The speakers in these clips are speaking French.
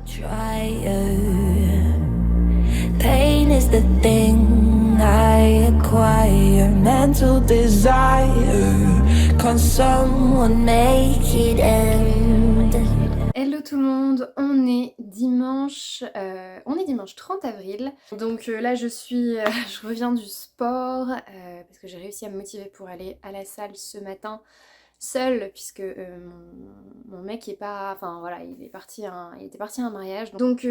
Try you. Pain is the thing I acquire. Mental desire. Can someone make it end? Hello tout le monde, on est dimanche 30 avril. Donc là je reviens du sport parce que j'ai réussi à me motiver pour aller à la salle ce matin seule puisque mon mec est pas, enfin voilà, il était parti à un mariage. Donc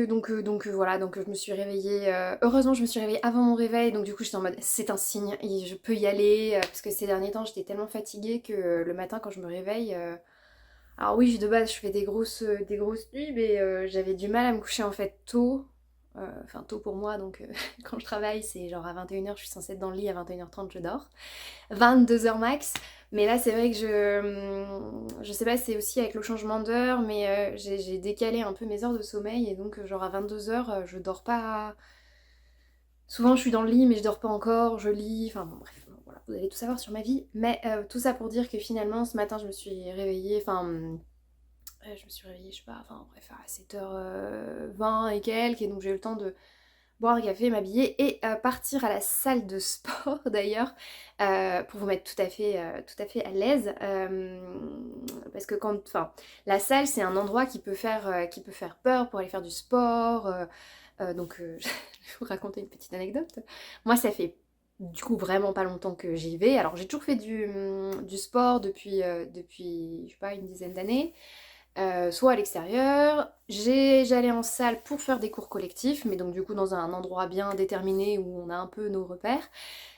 voilà, donc je me suis réveillée, heureusement je me suis réveillée avant mon réveil, donc du coup j'étais en mode c'est un signe, je peux y aller parce que ces derniers temps j'étais tellement fatiguée que le matin quand je me réveille... Alors oui, de base, je fais des grosses nuits, mais j'avais du mal à me coucher en fait tôt. Enfin, tôt pour moi, donc quand je travaille, c'est genre à 21h, je suis censée être dans le lit, à 21h30, je dors. 22h max. Mais là, c'est vrai que je sais pas, c'est aussi avec le changement d'heure, mais j'ai décalé un peu mes heures de sommeil, et donc genre à 22h, je dors pas... Souvent, je suis dans le lit, mais je dors pas encore, je lis, enfin bon, bref, voilà, vous allez tout savoir sur ma vie. Mais tout ça pour dire que finalement, ce matin, je me suis réveillée, je me suis réveillée, je sais pas, enfin bref, à 7h20 et quelques, et donc j'ai eu le temps de boire un café, m'habiller et partir à la salle de sport d'ailleurs, pour vous mettre tout à fait à l'aise, parce que la salle c'est un endroit qui peut faire peur pour aller faire du sport, je vais vous raconter une petite anecdote. Moi ça fait du coup vraiment pas longtemps que j'y vais, alors j'ai toujours fait du sport depuis, je sais pas, une dizaine d'années. Soit à l'extérieur, j'allais en salle pour faire des cours collectifs, mais donc du coup dans un endroit bien déterminé où on a un peu nos repères.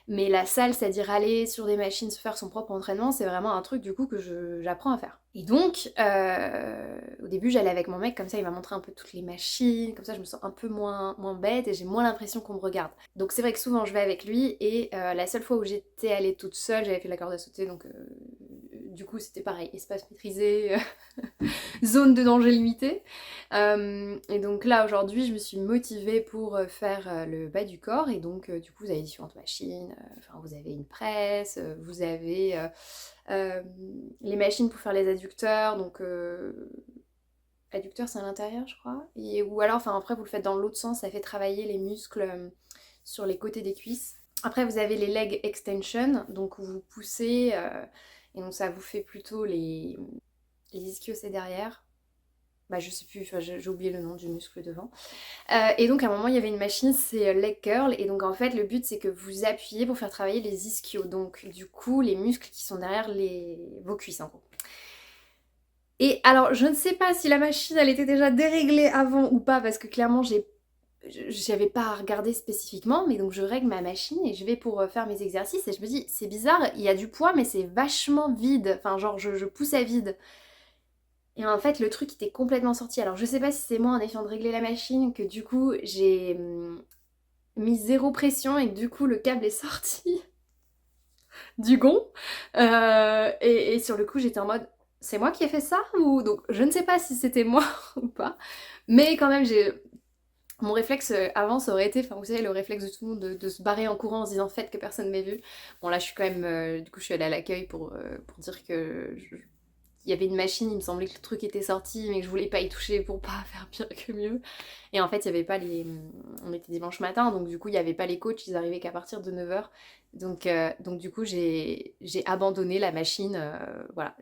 Mais la salle, c'est-à-dire aller sur des machines, se faire son propre entraînement, c'est vraiment un truc du coup que j'apprends à faire. Et donc, au début j'allais avec mon mec, comme ça il m'a montré un peu toutes les machines, comme ça je me sens un peu moins bête et j'ai moins l'impression qu'on me regarde. Donc c'est vrai que souvent je vais avec lui, et la seule fois où j'étais allée toute seule, j'avais fait la corde à sauter, donc du coup c'était pareil, espace maîtrisé, zone de danger limitée. Et donc là aujourd'hui je me suis motivée pour faire le bas du corps, et donc du coup vous avez différentes machines, vous avez une presse, vous avez les machines pour faire les adducteurs, donc adducteurs c'est à l'intérieur je crois, ou alors après vous le faites dans l'autre sens, ça fait travailler les muscles sur les côtés des cuisses. Après vous avez les leg extension, donc vous poussez, et donc ça vous fait plutôt les ischios c'est derrière. Bah je sais plus, j'ai oublié le nom du muscle devant. Et donc à un moment il y avait une machine, c'est leg curl, et donc en fait le but c'est que vous appuyez pour faire travailler les ischios, donc du coup les muscles qui sont derrière vos cuisses en gros. Et alors je ne sais pas si la machine elle était déjà déréglée avant ou pas, parce que clairement j'avais pas à regarder spécifiquement, mais donc je règle ma machine et je vais pour faire mes exercices, et je me dis c'est bizarre, il y a du poids mais c'est vachement vide, enfin genre je pousse à vide. Et en fait, le truc était complètement sorti. Alors, je sais pas si c'est moi en essayant de régler la machine que du coup j'ai mis zéro pression et que du coup le câble est sorti du gond. Et sur le coup, j'étais en mode c'est moi qui ai fait ça, ou donc je ne sais pas si c'était moi ou pas. Mais quand même, mon réflexe avant ça aurait été, enfin vous savez, le réflexe de tout le monde de se barrer en courant en se disant faites que personne m'ait vu. Bon là je suis quand même, du coup je suis allée à l'accueil pour dire que il y avait une machine, il me semblait que le truc était sorti, mais que je voulais pas y toucher pour pas faire pire que mieux. Et en fait, il y avait pas on était dimanche matin, donc du coup, il y avait pas les coachs, ils arrivaient qu'à partir de 9h. Donc du coup, j'ai abandonné la machine, voilà.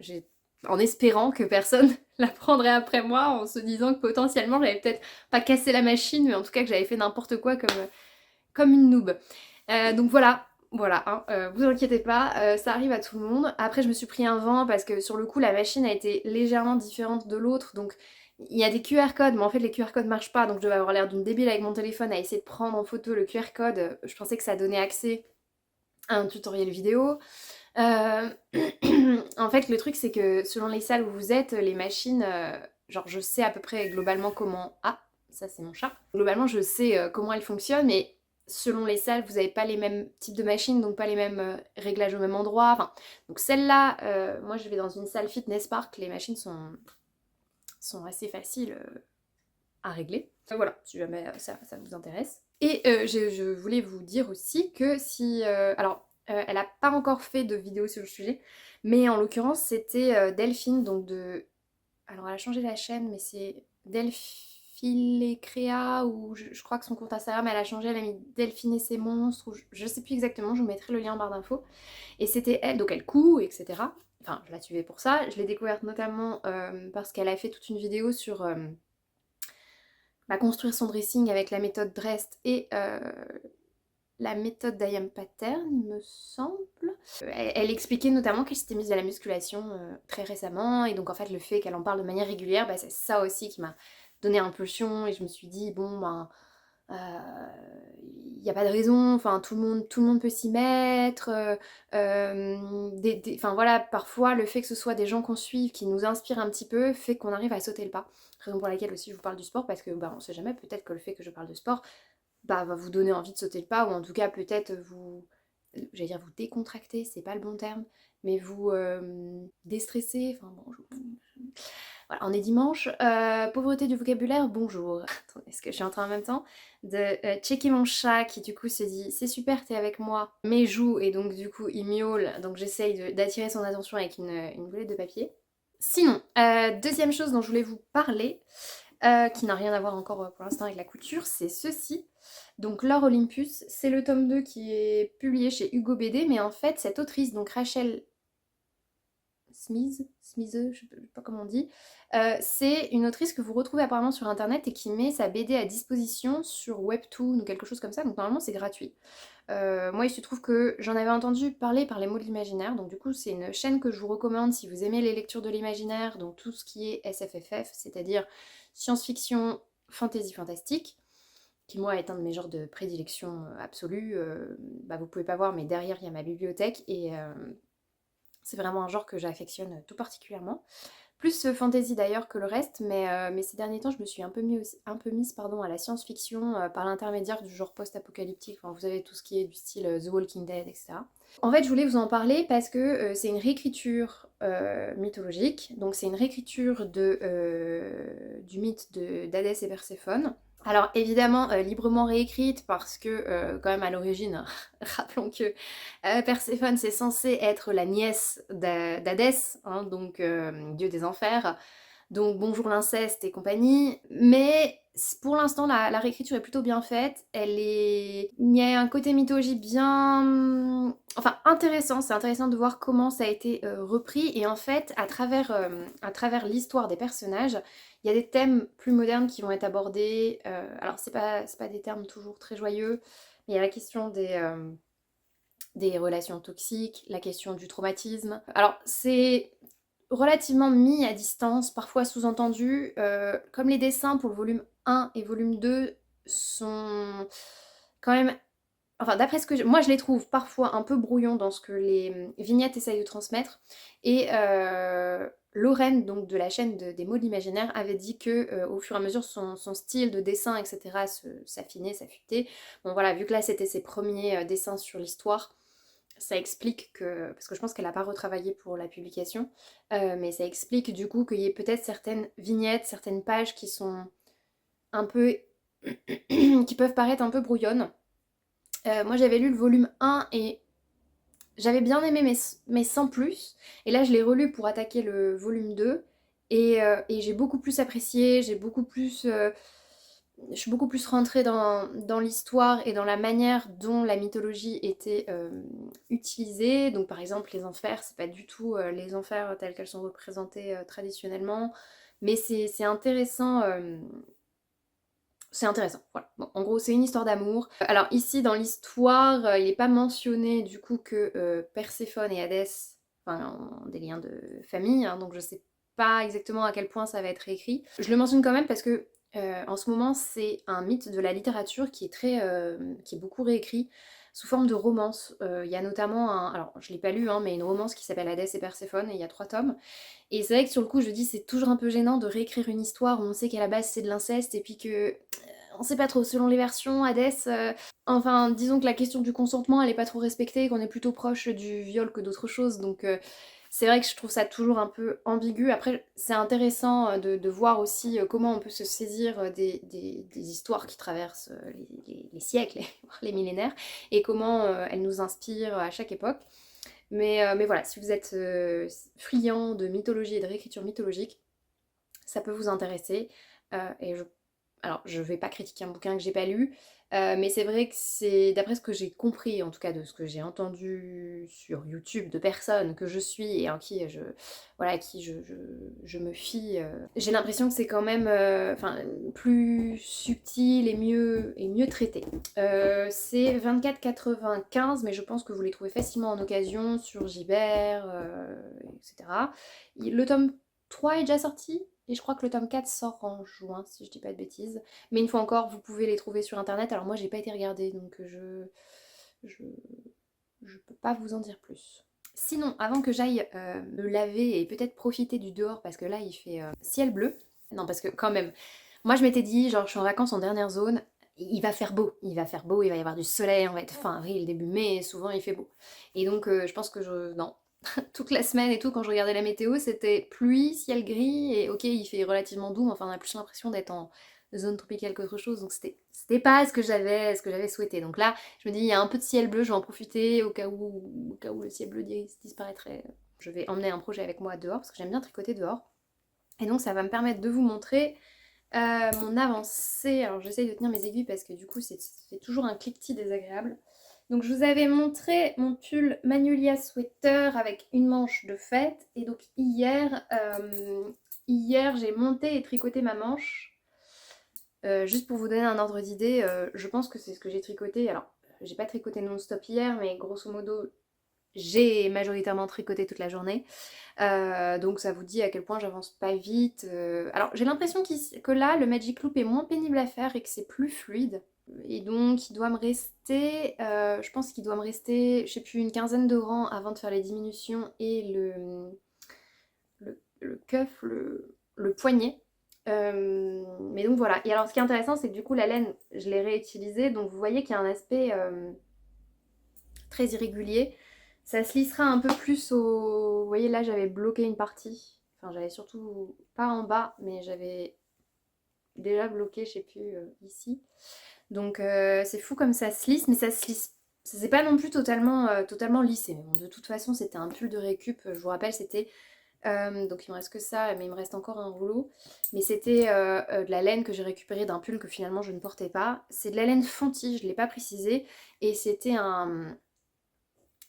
En espérant que personne la prendrait après moi, en se disant que potentiellement, j'avais peut-être pas cassé la machine, mais en tout cas que j'avais fait n'importe quoi comme une noob. Donc voilà, hein, vous inquiétez pas, ça arrive à tout le monde. Après je me suis pris un vent parce que sur le coup la machine a été légèrement différente de l'autre, donc il y a des QR codes, mais en fait les QR codes marchent pas, donc je devais avoir l'air d'une débile avec mon téléphone à essayer de prendre en photo le QR code. Je pensais que ça donnait accès à un tutoriel vidéo. Euh, En fait le truc c'est que selon les salles où vous êtes, les machines, genre je sais à peu près globalement comment... Ah, ça c'est mon chat. Globalement je sais comment elles fonctionnent, mais selon les salles, vous n'avez pas les mêmes types de machines, donc pas les mêmes réglages au même endroit. Donc celle-là, moi je vais dans une salle Fitness Park, les machines sont assez faciles à régler. Voilà, si jamais ça vous intéresse. Et je voulais vous dire aussi que si... elle n'a pas encore fait de vidéo sur le sujet, mais en l'occurrence c'était Delphine, donc de... Alors elle a changé la chaîne, mais c'est Delphine Philécréa, ou je crois que son compte Instagram elle a changé, elle a mis Delphine et ses monstres, ou je sais plus exactement, je vous mettrai le lien en barre d'infos. Et c'était elle, donc elle coud, etc. Enfin, je la suivais pour ça. Je l'ai découverte notamment parce qu'elle a fait toute une vidéo sur construire son dressing avec la méthode Drest et la méthode d'I.Am. Pattern, il me semble. Elle expliquait notamment qu'elle s'était mise à la musculation très récemment, et donc en fait le fait qu'elle en parle de manière régulière, bah, c'est ça aussi qui m'a donné impulsion, et je me suis dit bon ben il n'y a pas de raison, enfin tout le monde peut s'y mettre, enfin voilà, parfois le fait que ce soit des gens qu'on suive, qui nous inspirent un petit peu, fait qu'on arrive à sauter le pas. Raison pour laquelle aussi je vous parle du sport, parce que bah on sait jamais, peut-être que le fait que je parle de sport bah, va vous donner envie de sauter le pas, ou en tout cas peut-être vous, j'allais dire vous décontracter, c'est pas le bon terme, mais vous déstresser, enfin bon, voilà, on est dimanche. Pauvreté du vocabulaire, bonjour. Attendez, est-ce que je suis en train en même temps de checker mon chat qui du coup se dit c'est super, t'es avec moi, mais joue, et donc du coup il miaule, donc j'essaye d'attirer son attention avec une boulette de papier. Sinon, deuxième chose dont je voulais vous parler, qui n'a rien à voir encore pour l'instant avec la couture, c'est ceci. Donc L'Or Olympus, c'est le tome 2 qui est publié chez Hugo BD, mais en fait cette autrice, donc Rachel Smith, je sais pas comment on dit, c'est une autrice que vous retrouvez apparemment sur internet et qui met sa BD à disposition sur Webtoon ou quelque chose comme ça, donc normalement c'est gratuit. Moi il se trouve que j'en avais entendu parler par les mots de l'imaginaire, donc du coup c'est une chaîne que je vous recommande si vous aimez les lectures de l'imaginaire, donc tout ce qui est SFFF, c'est-à-dire science-fiction, fantasy fantastique, qui moi est un de mes genres de prédilection absolue. Bah, vous pouvez pas voir, mais derrière il y a ma bibliothèque, et c'est vraiment un genre que j'affectionne tout particulièrement. Plus fantasy d'ailleurs que le reste, mais ces derniers temps je me suis un peu mise pardon, à la science-fiction par l'intermédiaire du genre post-apocalyptique, enfin, vous savez tout ce qui est du style The Walking Dead, etc. En fait je voulais vous en parler parce que c'est une réécriture mythologique, donc c'est une réécriture du mythe d'Hadès et Perséphone. Alors évidemment librement réécrite parce que quand même à l'origine, rappelons que Perséphone c'est censé être la nièce d'Hadès, hein, donc dieu des enfers, donc bonjour l'inceste et compagnie, mais pour l'instant la réécriture est plutôt bien faite, il y a un côté mythologie bien, enfin intéressant, c'est intéressant de voir comment ça a été repris, et en fait à travers l'histoire des personnages, il y a des thèmes plus modernes qui vont être abordés, alors c'est pas des termes toujours très joyeux, mais il y a la question des relations toxiques, la question du traumatisme. Alors c'est relativement mis à distance, parfois sous-entendu, comme les dessins pour le volume 1 et volume 2 sont quand même, enfin d'après ce que moi je les trouve parfois un peu brouillons dans ce que les vignettes essayent de transmettre, et Lorraine, donc de la chaîne des mots de l'imaginaire, avait dit que au fur et à mesure son style de dessin, etc. s'affinait, s'affûtait. Bon voilà, vu que là c'était ses premiers dessins sur l'histoire, ça explique que, parce que je pense qu'elle n'a pas retravaillé pour la publication, mais ça explique du coup qu'il y ait peut-être certaines vignettes, certaines pages qui sont un peu, qui peuvent paraître un peu brouillonnes. Moi j'avais lu le volume 1 et j'avais bien aimé, mais sans plus, et là je l'ai relu pour attaquer le volume 2, et j'ai beaucoup plus apprécié, je suis beaucoup plus rentrée dans l'histoire et dans la manière dont la mythologie était utilisée. Donc par exemple les enfers, c'est pas du tout les enfers tels qu'elles sont représentées traditionnellement, mais c'est intéressant. C'est intéressant, voilà. Bon, en gros, c'est une histoire d'amour. Alors ici, dans l'histoire, il n'est pas mentionné du coup que Perséphone et Hadès, enfin, ont des liens de famille, hein, donc je sais pas exactement à quel point ça va être écrit. Je le mentionne quand même parce que en ce moment, c'est un mythe de la littérature qui est beaucoup réécrit sous forme de romance. Il y a notamment alors je l'ai pas lu, hein, mais une romance qui s'appelle Hadès et Perséphone, et il y a 3 tomes. Et c'est vrai que sur le coup, je dis c'est toujours un peu gênant de réécrire une histoire où on sait qu'à la base c'est de l'inceste, et puis que on sait pas trop, selon les versions, Hadès, enfin disons que la question du consentement elle est pas trop respectée, qu'on est plutôt proche du viol que d'autres choses, donc c'est vrai que je trouve ça toujours un peu ambigu. Après c'est intéressant de voir aussi comment on peut se saisir des histoires qui traversent les siècles, voire les millénaires, et comment elles nous inspirent à chaque époque. Mais voilà, si vous êtes friand de mythologie et de réécriture mythologique, ça peut vous intéresser. Et Alors, je vais pas critiquer un bouquin que j'ai pas lu, mais c'est vrai que c'est d'après ce que j'ai compris, en tout cas de ce que j'ai entendu sur YouTube de personnes que je suis et en qui voilà, à qui je me fie, j'ai l'impression que c'est quand même enfin, plus subtil et mieux traité. C'est 24,95, mais je pense que vous les trouvez facilement en occasion sur Gibert, etc. Le tome 3 est déjà sorti et je crois que le tome 4 sort en juin, si je dis pas de bêtises. Mais une fois encore, vous pouvez les trouver sur internet. Alors moi, j'ai pas été regarder, donc je, je peux pas vous en dire plus. Sinon, avant que j'aille me laver et peut-être profiter du dehors, parce que là, il fait ciel bleu. Non, parce que quand même, moi je m'étais dit, genre, je suis en vacances en dernière zone, il va faire beau, il va faire beau, il va y avoir du soleil, on va être fin avril, début mai, souvent il fait beau. Et donc, je pense que non, toute la semaine et tout, quand je regardais la météo, c'était pluie, ciel gris, et ok, il fait relativement doux, mais enfin, on a plus l'impression d'être en zone tropicale qu'autre chose, donc c'était pas ce que j'avais souhaité. Donc là, je me dis, il y a un peu de ciel bleu, je vais en profiter au cas où le ciel bleu disparaîtrait. Je vais emmener un projet avec moi dehors, parce que j'aime bien tricoter dehors. Et donc ça va me permettre de vous montrer mon avancée. Alors j'essaye de tenir mes aiguilles parce que du coup c'est toujours un cliquetis désagréable. Donc je vous avais montré mon pull Magnolia Sweater avec une manche de fête. Et donc hier j'ai monté et tricoté ma manche. Juste pour vous donner un ordre d'idée, je pense que c'est ce que j'ai tricoté. Alors j'ai pas tricoté non-stop hier, mais grosso modo j'ai majoritairement tricoté toute la journée. Donc ça vous dit à quel point j'avance pas vite. Alors j'ai l'impression que là, le Magic Loop est moins pénible à faire et que c'est plus fluide. Et donc il doit me rester, je pense qu'il doit me rester, je sais plus, une quinzaine de rangs avant de faire les diminutions et le cuff, le poignet. Mais donc voilà. Et alors ce qui est intéressant, c'est que du coup la laine, je l'ai réutilisée. Donc vous voyez qu'il y a un aspect très irrégulier. Ça se lissera un peu plus au... Vous voyez là j'avais bloqué une partie. Enfin j'avais surtout pas en bas, mais j'avais déjà bloqué, je sais plus, ici. Donc c'est fou comme ça se lisse, mais ça se lisse. Ça s'est pas non plus totalement lissé. Mais bon, de toute façon c'était un pull de récup. Je vous rappelle c'était... donc il me reste que ça, mais il me reste encore un rouleau. Mais c'était de la laine que j'ai récupérée d'un pull que finalement je ne portais pas. C'est de la laine Fonty, je ne l'ai pas précisé. Et c'était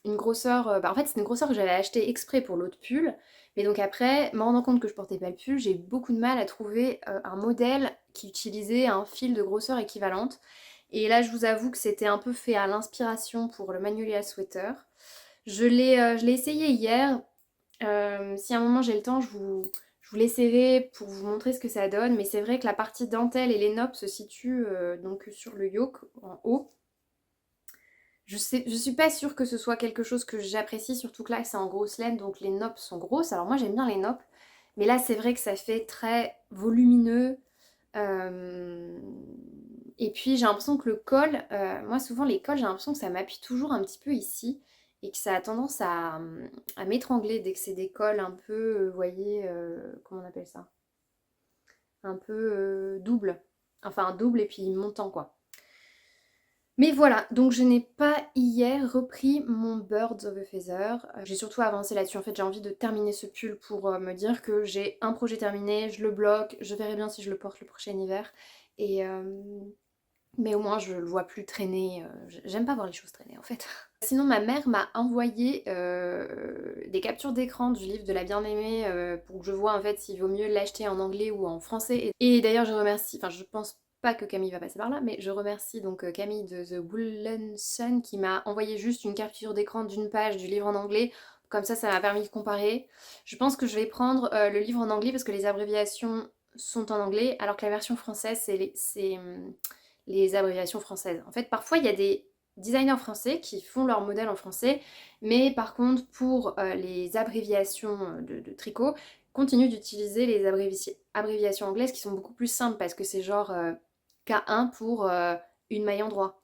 une grosseur, en fait c'est une grosseur que j'avais achetée exprès pour l'autre pull, mais donc après, me rendant compte que je portais pas le pull, j'ai eu beaucoup de mal à trouver un modèle qui utilisait un fil de grosseur équivalente. Et là je vous avoue que c'était un peu fait à l'inspiration pour le Magnolia Sweater. Je l'ai essayé hier. Si à un moment j'ai le temps, je vous l'essayerai pour vous montrer ce que ça donne, mais c'est vrai que la partie dentelle et les noppes se situent donc sur le yoke en haut. Je suis pas sûre que ce soit quelque chose que j'apprécie, surtout que là c'est en grosse laine, donc les noppes sont grosses. Alors moi j'aime bien les noppes, mais là c'est vrai que ça fait très volumineux. Euh, Et puis j'ai l'impression que le col, moi souvent les cols, j'ai l'impression que ça m'appuie toujours un petit peu ici et que ça a tendance à m'étrangler dès que c'est des cols un peu, vous voyez, comment on appelle ça? Un peu double. Enfin double et puis montant quoi. Mais voilà, donc je n'ai pas hier repris mon Birds of a Feather. J'ai surtout avancé là-dessus. En fait, j'ai envie de terminer ce pull pour me dire que j'ai un projet terminé, je le bloque, je verrai bien si je le porte le prochain hiver. Et mais au moins je le vois plus traîner. J'aime pas voir les choses traîner en fait. Sinon, ma mère m'a envoyé des captures d'écran du livre de la bien-aimée pour que je vois en fait s'il vaut mieux l'acheter en anglais ou en français. Et d'ailleurs, je remercie, enfin, je pense pas que Camille va passer par là, mais je remercie donc Camille de The Woolen Sun qui m'a envoyé juste une capture d'écran d'une page du livre en anglais. Comme ça m'a permis de comparer. Je pense que je vais prendre le livre en anglais parce que les abréviations sont en anglais, alors que la version française, c'est les abréviations françaises. En fait, parfois, il y a des designers français qui font leur modèle en français, mais par contre, pour les abréviations de tricot, continuent d'utiliser les abréviations anglaises qui sont beaucoup plus simples parce que c'est genre K1 pour une maille en droit.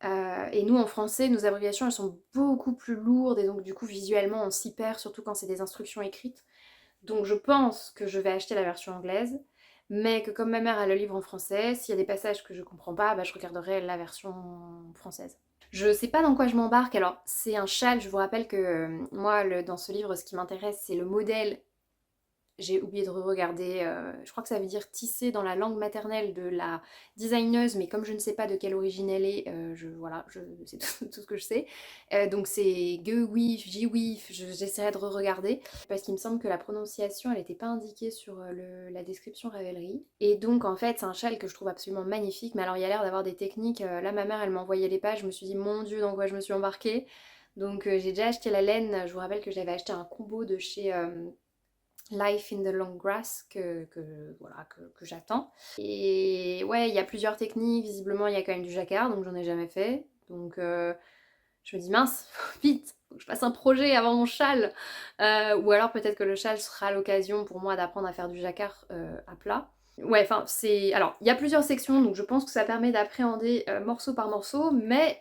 Et nous en français, nos abréviations elles sont beaucoup plus lourdes et donc du coup visuellement on s'y perd, surtout quand c'est des instructions écrites. Donc je pense que je vais acheter la version anglaise, mais que comme ma mère a le livre en français, s'il y a des passages que je comprends pas, bah, je regarderai la version française. Je sais pas dans quoi je m'embarque, alors c'est un châle, je vous rappelle que moi dans ce livre ce qui m'intéresse c'est le modèle J'ai oublié de re-regarder, je crois que ça veut dire tisser dans la langue maternelle de la designeuse, mais comme je ne sais pas de quelle origine elle est, voilà, c'est tout ce que je sais. Donc c'est Gewif, Jiwif, j'essaierai de re-regarder, parce qu'il me semble que la prononciation, elle n'était pas indiquée sur la description Ravelry. Et donc en fait, c'est un châle que je trouve absolument magnifique, mais alors il y a l'air d'avoir des techniques, là ma mère, elle m'a envoyé les pages, je me suis dit, mon Dieu, dans quoi je me suis embarquée. Donc j'ai déjà acheté la laine, je vous rappelle que j'avais acheté un combo de chez... Life in the Long Grass voilà, que j'attends. Et ouais, il y a plusieurs techniques, visiblement il y a quand même du jacquard, donc j'en ai jamais fait. Donc je me dis mince, vite, faut que je fasse un projet avant mon châle. Ou alors peut-être que le châle sera l'occasion pour moi d'apprendre à faire du jacquard à plat. Ouais, enfin c'est... Alors, il y a plusieurs sections, donc je pense que ça permet d'appréhender morceau par morceau, mais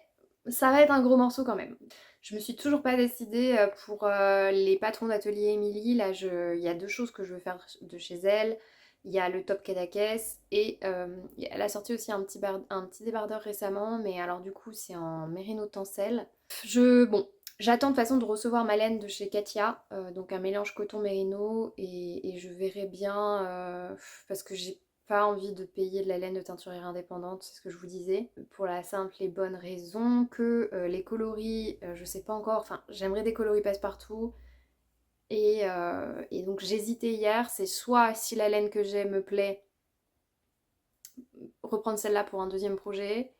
ça va être un gros morceau quand même. Je me suis toujours pas décidée pour les patrons d'atelier Émilie. Là, il y a deux choses que je veux faire de chez elle. Il y a le top Cadaqués et elle a sorti aussi un petit débardeur récemment, mais alors du coup c'est en mérino tencel. Bon, j'attends de toute façon de recevoir ma laine de chez Katia, donc un mélange coton mérino et je verrai bien parce que j'ai pas envie de payer de la laine de teinturière indépendante, c'est ce que je vous disais, pour la simple et bonne raison que les coloris, je sais pas encore, enfin j'aimerais des coloris passe-partout. Et donc j'hésitais hier, c'est soit si la laine que j'ai me plaît, reprendre celle-là pour un deuxième projet,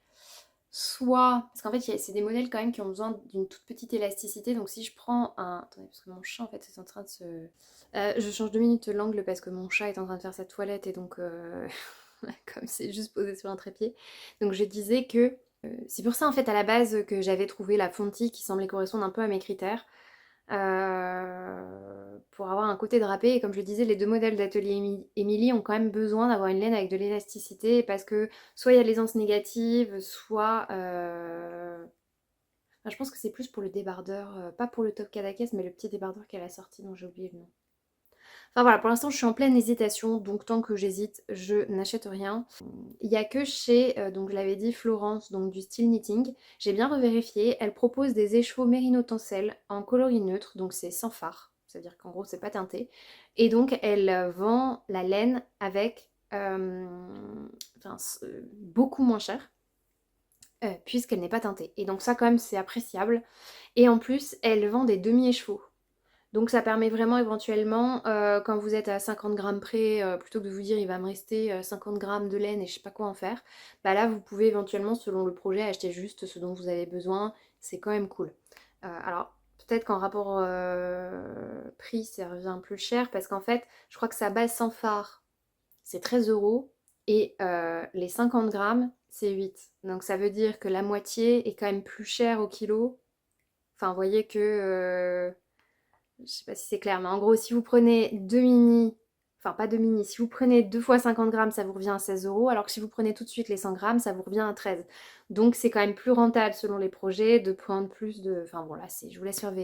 soit... Parce qu'en fait c'est des modèles quand même qui ont besoin d'une toute petite élasticité, donc si je prends un... Attendez, parce que mon chat en fait est en train de se... je change 2 minutes l'angle parce que mon chat est en train de faire sa toilette et donc comme c'est juste posé sur un trépied. Donc je disais que c'est pour ça en fait à la base que j'avais trouvé la Fonty qui semblait correspondre un peu à mes critères. Pour avoir un côté drapé. Et comme je le disais, les deux modèles d'atelier Émilie ont quand même besoin d'avoir une laine avec de l'élasticité parce que soit il y a l'aisance négative, soit... enfin, je pense que c'est plus pour le débardeur, pas pour le top Cadaqués, mais le petit débardeur qu'elle a sorti dont j'ai oublié le nom. Enfin voilà, pour l'instant je suis en pleine hésitation, donc tant que j'hésite, je n'achète rien. Il n'y a que chez, donc je l'avais dit, Florence, donc du style knitting. J'ai bien revérifié, elle propose des écheveaux mérino tencel en coloris neutre, donc c'est sans fard, c'est-à-dire qu'en gros c'est pas teinté. Et donc elle vend la laine avec beaucoup moins cher. Puisqu'elle n'est pas teintée. Et donc ça quand même c'est appréciable. Et en plus elle vend des demi-écheveaux. Donc ça permet vraiment éventuellement, quand vous êtes à 50 grammes près, plutôt que de vous dire il va me rester 50 grammes de laine et je sais pas quoi en faire, bah là vous pouvez éventuellement selon le projet acheter juste ce dont vous avez besoin, c'est quand même cool. Alors peut-être qu'en rapport prix ça revient plus cher parce qu'en fait je crois que sa base sans fard c'est 13 € et les 50 grammes c'est 8. Donc ça veut dire que la moitié est quand même plus chère au kilo. Enfin vous voyez que... je sais pas si c'est clair, mais en gros, si vous prenez deux mini, enfin pas deux mini, si vous prenez 2 fois 50 grammes, ça vous revient à 16 €, alors que si vous prenez tout de suite les 100 grammes, ça vous revient à 13. Donc c'est quand même plus rentable selon les projets de prendre plus de... Enfin voilà, je vous laisse faire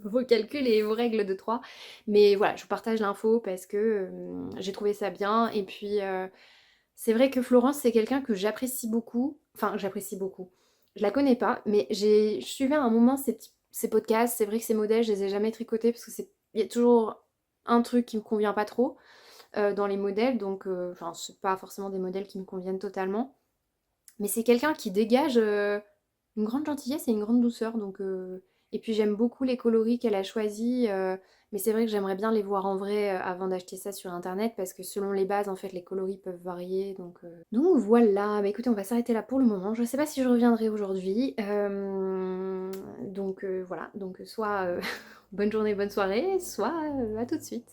vos calculs et vos règles de 3. Mais voilà, je vous partage l'info parce que j'ai trouvé ça bien. Et puis c'est vrai que Florence, c'est quelqu'un que j'apprécie beaucoup. Enfin, j'apprécie beaucoup. Je la connais pas, mais je suivais à un moment ces podcasts. C'est vrai que ces modèles, je les ai jamais tricotés parce que il y a toujours un truc qui me convient pas trop dans les modèles. Donc, enfin, c'est pas forcément des modèles qui me conviennent totalement. Mais c'est quelqu'un qui dégage une grande gentillesse et une grande douceur. Donc, et puis j'aime beaucoup les coloris qu'elle a choisis. Mais c'est vrai que j'aimerais bien les voir en vrai avant d'acheter ça sur internet parce que selon les bases, en fait, les coloris peuvent varier. Donc voilà, bah écoutez, on va s'arrêter là pour le moment. Je ne sais pas si je reviendrai aujourd'hui. Donc voilà, donc soit bonne journée, bonne soirée, soit à tout de suite.